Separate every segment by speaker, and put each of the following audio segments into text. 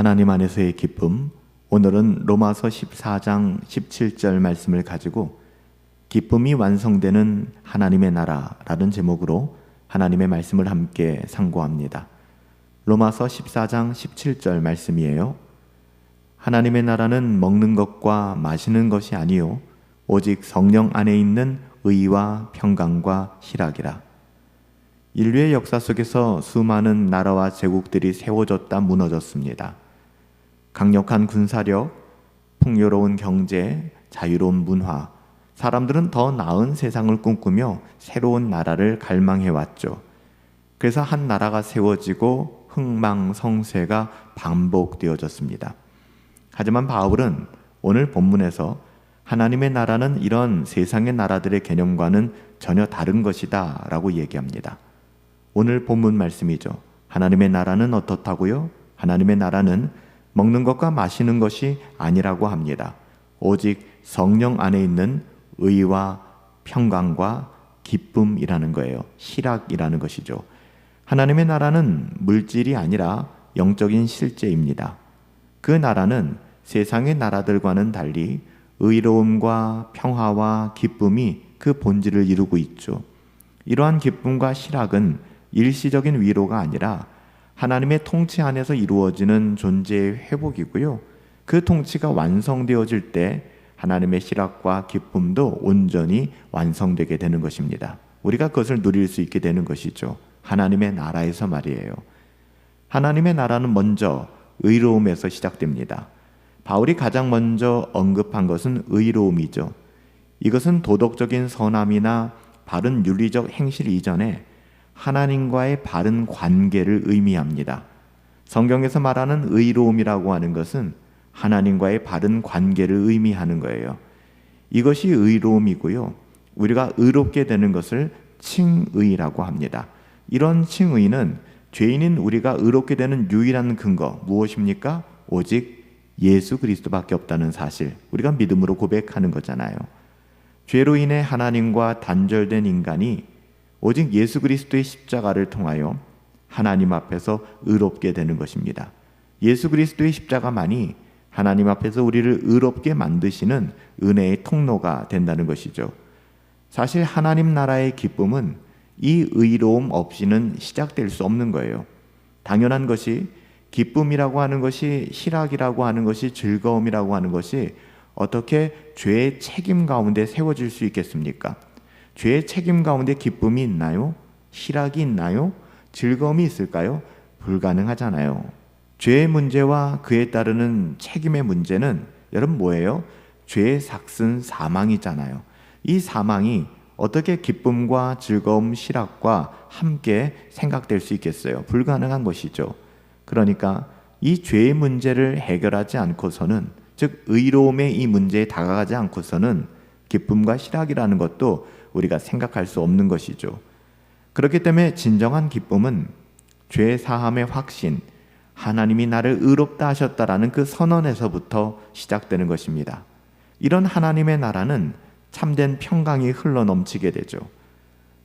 Speaker 1: 하나님 안에서의 기쁨. 오늘은 로마서 14장 17절 말씀을 가지고 기쁨이 완성되는 하나님의 나라라는 제목으로 하나님의 말씀을 함께 상고합니다. 로마서 14장 17절 말씀이에요. 하나님의 나라는 먹는 것과 마시는 것이 아니요 오직 성령 안에 있는 의와 평강과 희락이라. 인류의 역사 속에서 수많은 나라와 제국들이 세워졌다 무너졌습니다. 강력한 군사력, 풍요로운 경제, 자유로운 문화, 사람들은 더 나은 세상을 꿈꾸며 새로운 나라를 갈망해왔죠. 그래서 한 나라가 세워지고 흥망성쇠가 반복되어졌습니다. 하지만 바울은 오늘 본문에서 하나님의 나라는 이런 세상의 나라들의 개념과는 전혀 다른 것이다 라고 얘기합니다. 오늘 본문 말씀이죠. 하나님의 나라는 어떻다고요? 하나님의 나라는 먹는 것과 마시는 것이 아니라고 합니다. 오직 성령 안에 있는 의와 평강과 기쁨이라는 거예요. 희락이라는 것이죠. 하나님의 나라는 물질이 아니라 영적인 실제입니다. 그 나라는 세상의 나라들과는 달리 의로움과 평화와 기쁨이 그 본질을 이루고 있죠. 이러한 기쁨과 희락은 일시적인 위로가 아니라 하나님의 통치 안에서 이루어지는 존재의 회복이고요. 그 통치가 완성되어질 때 하나님의 희락과 기쁨도 온전히 완성되게 되는 것입니다. 우리가 그것을 누릴 수 있게 되는 것이죠. 하나님의 나라에서 말이에요. 하나님의 나라는 먼저 의로움에서 시작됩니다. 바울이 가장 먼저 언급한 것은 의로움이죠. 이것은 도덕적인 선함이나 바른 윤리적 행실 이전에 하나님과의 바른 관계를 의미합니다. 성경에서 말하는 의로움이라고 하는 것은 하나님과의 바른 관계를 의미하는 거예요. 이것이 의로움이고요. 우리가 의롭게 되는 것을 칭의라고 합니다. 이런 칭의는 죄인인 우리가 의롭게 되는 유일한 근거 무엇입니까? 오직 예수 그리스도밖에 없다는 사실, 우리가 믿음으로 고백하는 거잖아요. 죄로 인해 하나님과 단절된 인간이 오직 예수 그리스도의 십자가를 통하여 하나님 앞에서 의롭게 되는 것입니다. 예수 그리스도의 십자가만이 하나님 앞에서 우리를 의롭게 만드시는 은혜의 통로가 된다는 것이죠. 사실 하나님 나라의 기쁨은 이 의로움 없이는 시작될 수 없는 거예요. 당연한 것이 기쁨이라고 하는 것이, 희락이라고 하는 것이, 즐거움이라고 하는 것이 어떻게 죄의 책임 가운데 세워질 수 있겠습니까? 죄의 책임 가운데 기쁨이 있나요? 희락이 있나요? 즐거움이 있을까요? 불가능하잖아요. 죄의 문제와 그에 따르는 책임의 문제는 여러분 뭐예요? 죄의 삭슨 사망이잖아요. 이 사망이 어떻게 기쁨과 즐거움, 희락과 함께 생각될 수 있겠어요? 불가능한 것이죠. 그러니까 이 죄의 문제를 해결하지 않고서는, 즉 의로움의 이 문제에 다가가지 않고서는 기쁨과 희락이라는 것도 우리가 생각할 수 없는 것이죠. 그렇기 때문에 진정한 기쁨은 죄 사함의 확신, 하나님이 나를 의롭다 하셨다라는 그 선언에서부터 시작되는 것입니다. 이런 하나님의 나라는 참된 평강이 흘러넘치게 되죠.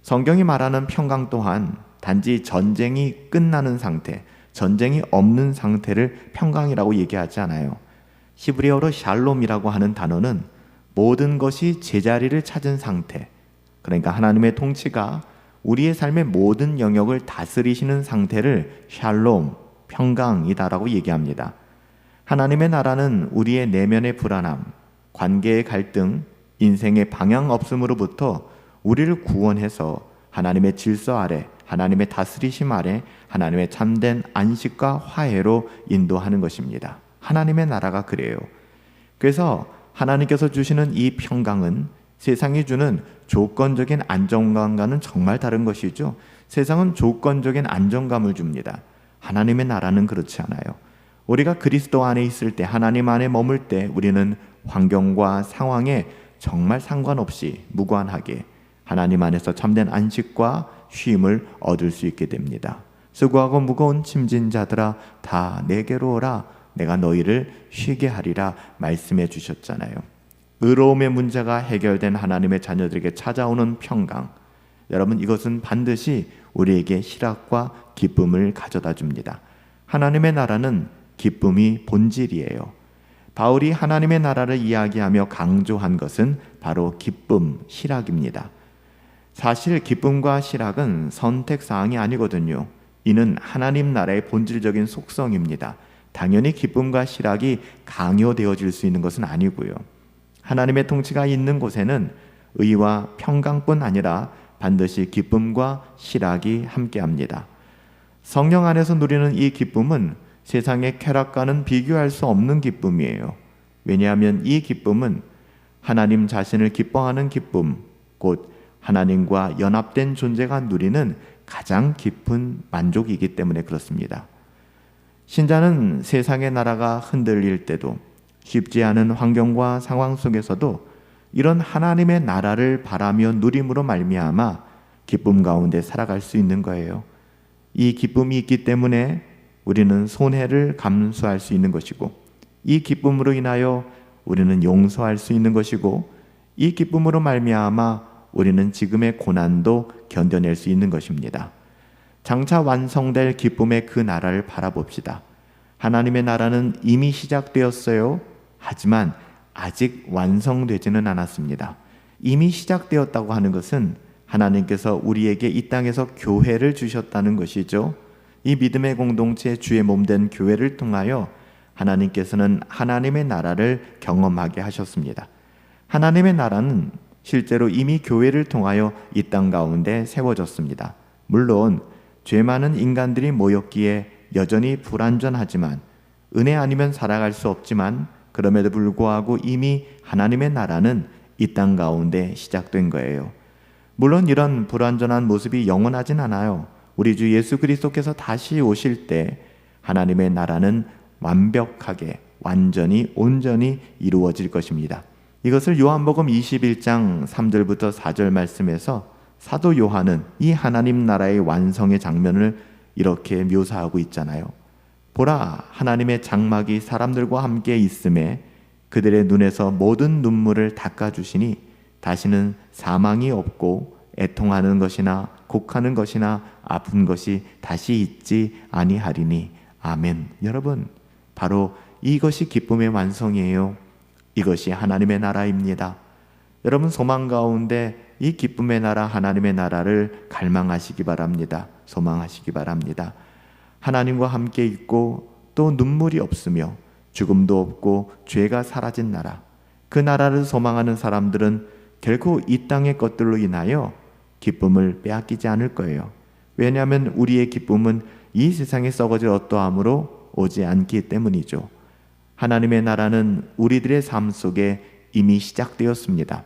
Speaker 1: 성경이 말하는 평강 또한 단지 전쟁이 끝나는 상태, 전쟁이 없는 상태를 평강이라고 얘기하지 않아요. 히브리어로 샬롬이라고 하는 단어는 모든 것이 제자리를 찾은 상태, 그러니까 하나님의 통치가 우리의 삶의 모든 영역을 다스리시는 상태를 샬롬, 평강이다라고 얘기합니다. 하나님의 나라는 우리의 내면의 불안함, 관계의 갈등, 인생의 방향 없음으로부터 우리를 구원해서 하나님의 질서 아래, 하나님의 다스리심 아래 하나님의 참된 안식과 화해로 인도하는 것입니다. 하나님의 나라가 그래요. 그래서 하나님께서 주시는 이 평강은 세상이 주는 조건적인 안정감과는 정말 다른 것이죠. 세상은 조건적인 안정감을 줍니다. 하나님의 나라는 그렇지 않아요. 우리가 그리스도 안에 있을 때, 하나님 안에 머물 때 우리는 환경과 상황에 정말 상관없이 무관하게 하나님 안에서 참된 안식과 쉼을 얻을 수 있게 됩니다. 수고하고 무거운 짐진 자들아 다 내게로 오라, 내가 너희를 쉬게 하리라 말씀해 주셨잖아요. 의로움의 문제가 해결된 하나님의 자녀들에게 찾아오는 평강, 여러분 이것은 반드시 우리에게 희락과 기쁨을 가져다 줍니다. 하나님의 나라는 기쁨이 본질이에요. 바울이 하나님의 나라를 이야기하며 강조한 것은 바로 기쁨, 희락입니다. 사실 기쁨과 희락은 선택사항이 아니거든요. 이는 하나님 나라의 본질적인 속성입니다. 당연히 기쁨과 희락이 강요되어질 수 있는 것은 아니고요. 하나님의 통치가 있는 곳에는 의와 평강뿐 아니라 반드시 기쁨과 희락이 함께합니다. 성령 안에서 누리는 이 기쁨은 세상의 쾌락과는 비교할 수 없는 기쁨이에요. 왜냐하면 이 기쁨은 하나님 자신을 기뻐하는 기쁨, 곧 하나님과 연합된 존재가 누리는 가장 깊은 만족이기 때문에 그렇습니다. 신자는 세상의 나라가 흔들릴 때도 쉽지 않은 환경과 상황 속에서도 이런 하나님의 나라를 바라며 누림으로 말미암아 기쁨 가운데 살아갈 수 있는 거예요. 이 기쁨이 있기 때문에 우리는 손해를 감수할 수 있는 것이고, 이 기쁨으로 인하여 우리는 용서할 수 있는 것이고, 이 기쁨으로 말미암아 우리는 지금의 고난도 견뎌낼 수 있는 것입니다. 장차 완성될 기쁨의 그 나라를 바라봅시다. 하나님의 나라는 이미 시작되었어요. 하지만 아직 완성되지는 않았습니다. 이미 시작되었다고 하는 것은 하나님께서 우리에게 이 땅에서 교회를 주셨다는 것이죠. 이 믿음의 공동체 주의 몸된 교회를 통하여 하나님께서는 하나님의 나라를 경험하게 하셨습니다. 하나님의 나라는 실제로 이미 교회를 통하여 이 땅 가운데 세워졌습니다. 물론 죄 많은 인간들이 모였기에 여전히 불완전하지만, 은혜 아니면 살아갈 수 없지만, 그럼에도 불구하고 이미 하나님의 나라는 이 땅 가운데 시작된 거예요. 물론 이런 불완전한 모습이 영원하진 않아요. 우리 주 예수 그리스도께서 다시 오실 때 하나님의 나라는 완벽하게, 완전히, 온전히 이루어질 것입니다. 이것을 요한복음 21장 3절부터 4절 말씀에서 사도 요한은 이 하나님 나라의 완성의 장면을 이렇게 묘사하고 있잖아요. 보라, 하나님의 장막이 사람들과 함께 있음에 그들의 눈에서 모든 눈물을 닦아주시니 다시는 사망이 없고 애통하는 것이나 곡하는 것이나 아픈 것이 다시 있지 아니하리니. 아멘. 여러분, 바로 이것이 기쁨의 완성이에요. 이것이 하나님의 나라입니다. 여러분, 소망 가운데 이 기쁨의 나라, 하나님의 나라를 갈망하시기 바랍니다. 소망하시기 바랍니다. 하나님과 함께 있고 또 눈물이 없으며 죽음도 없고 죄가 사라진 나라, 그 나라를 소망하는 사람들은 결코 이 땅의 것들로 인하여 기쁨을 빼앗기지 않을 거예요. 왜냐하면 우리의 기쁨은 이 세상에 썩어질 어떠함으로 오지 않기 때문이죠. 하나님의 나라는 우리들의 삶 속에 이미 시작되었습니다.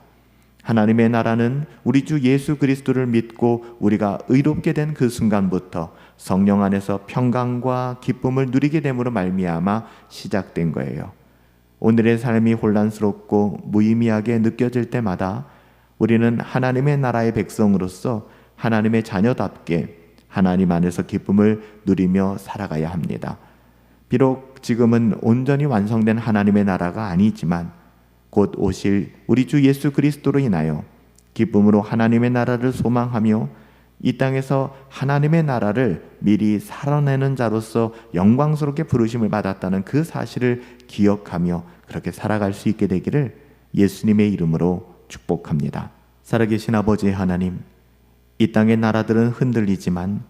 Speaker 1: 하나님의 나라는 우리 주 예수 그리스도를 믿고 우리가 의롭게 된 그 순간부터 성령 안에서 평강과 기쁨을 누리게 됨으로 말미암아 시작된 거예요. 오늘의 삶이 혼란스럽고 무의미하게 느껴질 때마다 우리는 하나님의 나라의 백성으로서 하나님의 자녀답게 하나님 안에서 기쁨을 누리며 살아가야 합니다. 비록 지금은 온전히 완성된 하나님의 나라가 아니지만 곧 오실 우리 주 예수 그리스도로 인하여 기쁨으로 하나님의 나라를 소망하며 이 땅에서 하나님의 나라를 미리 살아내는 자로서 영광스럽게 부르심을 받았다는 그 사실을 기억하며 그렇게 살아갈 수 있게 되기를 예수님의 이름으로 축복합니다. 살아계신 아버지 하나님, 이 땅의 나라들은 흔들리지만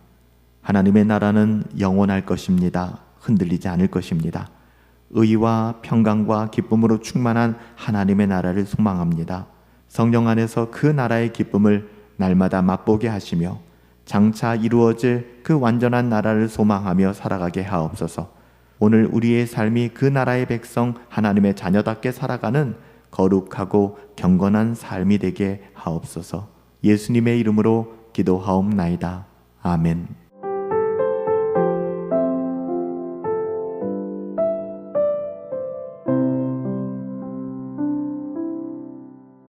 Speaker 1: 하나님의 나라는 영원할 것입니다. 흔들리지 않을 것입니다. 의와 평강과 기쁨으로 충만한 하나님의 나라를 소망합니다. 성령 안에서 그 나라의 기쁨을 날마다 맛보게 하시며 장차 이루어질 그 완전한 나라를 소망하며 살아가게 하옵소서. 오늘 우리의 삶이 그 나라의 백성 하나님의 자녀답게 살아가는 거룩하고 경건한 삶이 되게 하옵소서. 예수님의 이름으로 기도하옵나이다. 아멘.